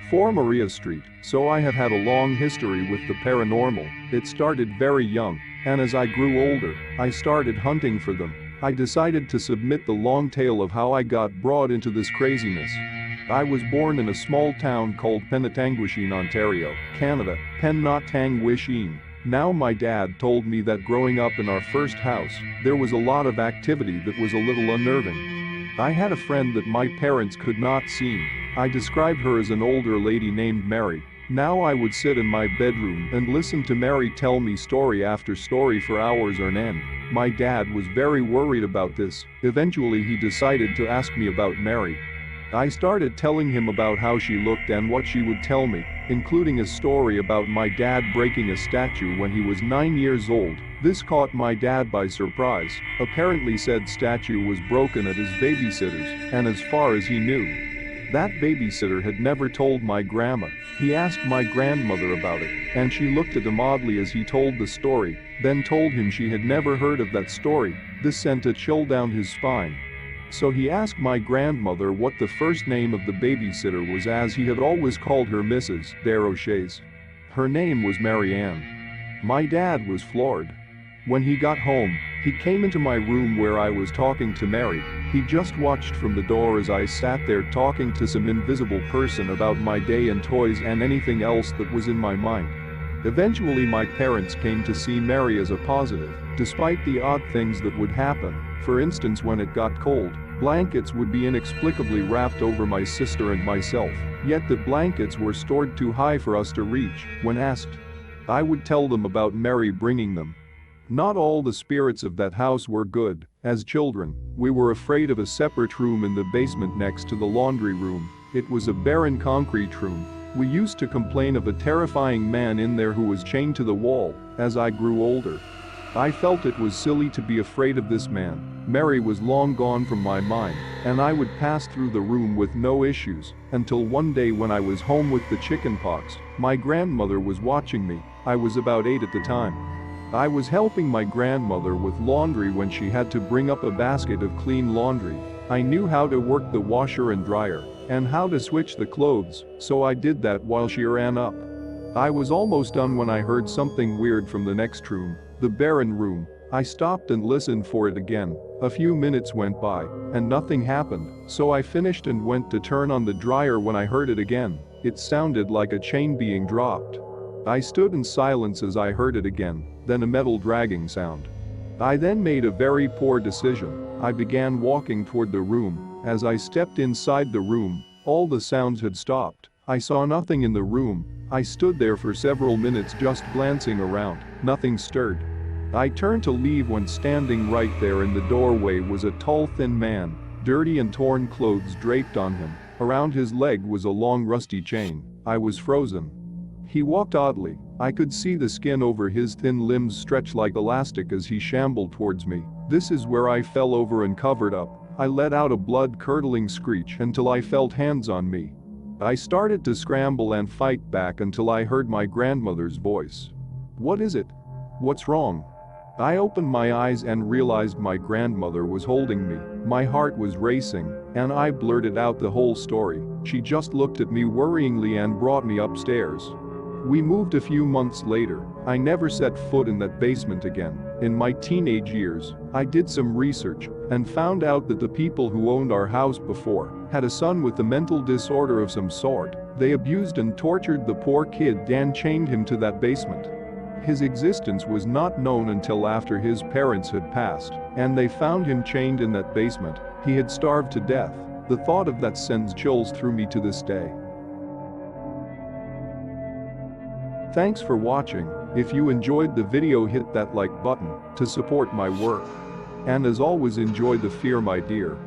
4 Maria Street, so I have had a long history with the paranormal. It started very young, and as I grew older, I started hunting for them. I decided to submit the long tale of how I got brought into this craziness. I was born in a small town called Penetanguishene, Ontario, Canada, Penetanguishene. Now my dad told me that growing up in our first house, there was a lot of activity that was a little unnerving. I had a friend that my parents could not see. I described her as an older lady named Mary. Now I would sit in my bedroom and listen to Mary tell me story after story for hours on end. My dad was very worried about this. Eventually he decided to ask me about Mary. I started telling him about how she looked and what she would tell me, including a story about my dad breaking a statue when he was 9 years old. This caught my dad by surprise. Apparently said statue was broken at his babysitter's, and as far as he knew, that babysitter had never told my grandma. He asked my grandmother about it, and she looked at him oddly as he told the story, then told him she had never heard of that story. This sent a chill down his spine. So he asked my grandmother what the first name of the babysitter was, as he had always called her Mrs. Desroches. Her name was Mary Ann. My dad was floored. When he got home, he came into my room where I was talking to Mary. He just watched from the door as I sat there talking to some invisible person about my day and toys and anything else that was in my mind. Eventually my parents came to see Mary as a positive, despite the odd things that would happen. For instance, when it got cold, blankets would be inexplicably wrapped over my sister and myself, yet the blankets were stored too high for us to reach. When asked, I would tell them about Mary bringing them. Not all the spirits of that house were good. As children, we were afraid of a separate room in the basement next to the laundry room. It was a barren concrete room. We used to complain of a terrifying man in there who was chained to the wall. As I grew older, I felt it was silly to be afraid of this man. Mary was long gone from my mind, and I would pass through the room with no issues, until one day when I was home with the chickenpox. My grandmother was watching me. I was about 8 at the time. I was helping my grandmother with laundry when she had to bring up a basket of clean laundry. I knew how to work the washer and dryer, and how to switch the clothes, so I did that while she ran up. I was almost done when I heard something weird from the next room, the barren room. I stopped and listened for it again. A few minutes went by, and nothing happened, so I finished and went to turn on the dryer when I heard it again. It sounded like a chain being dropped. I stood in silence as I heard it again, then a metal dragging sound. I then made a very poor decision. I began walking toward the room. As I stepped inside the room, all the sounds had stopped. I saw nothing in the room. I stood there for several minutes just glancing around. Nothing stirred. I turned to leave when standing right there in the doorway was a tall, thin man, dirty and torn clothes draped on him. Around his leg was a long rusty chain. I was frozen. He walked oddly. I could see the skin over his thin limbs stretch like elastic as he shambled towards me. This is where I fell over and covered up. I let out a blood-curdling screech until I felt hands on me. I started to scramble and fight back until I heard my grandmother's voice. What is it? What's wrong? I opened my eyes and realized my grandmother was holding me. My heart was racing, and I blurted out the whole story. She just looked at me worryingly and brought me upstairs. We moved a few months later. I never set foot in that basement again. In my teenage years, I did some research and found out that the people who owned our house before had a son with a mental disorder of some sort. They abused and tortured the poor kid and chained him to that basement. His existence was not known until after his parents had passed, and they found him chained in that basement. He had starved to death. The thought of that sends chills through me to this day. Thanks for watching. If you enjoyed the video, hit that like button to support my work. And as always, enjoy the fear, my dear.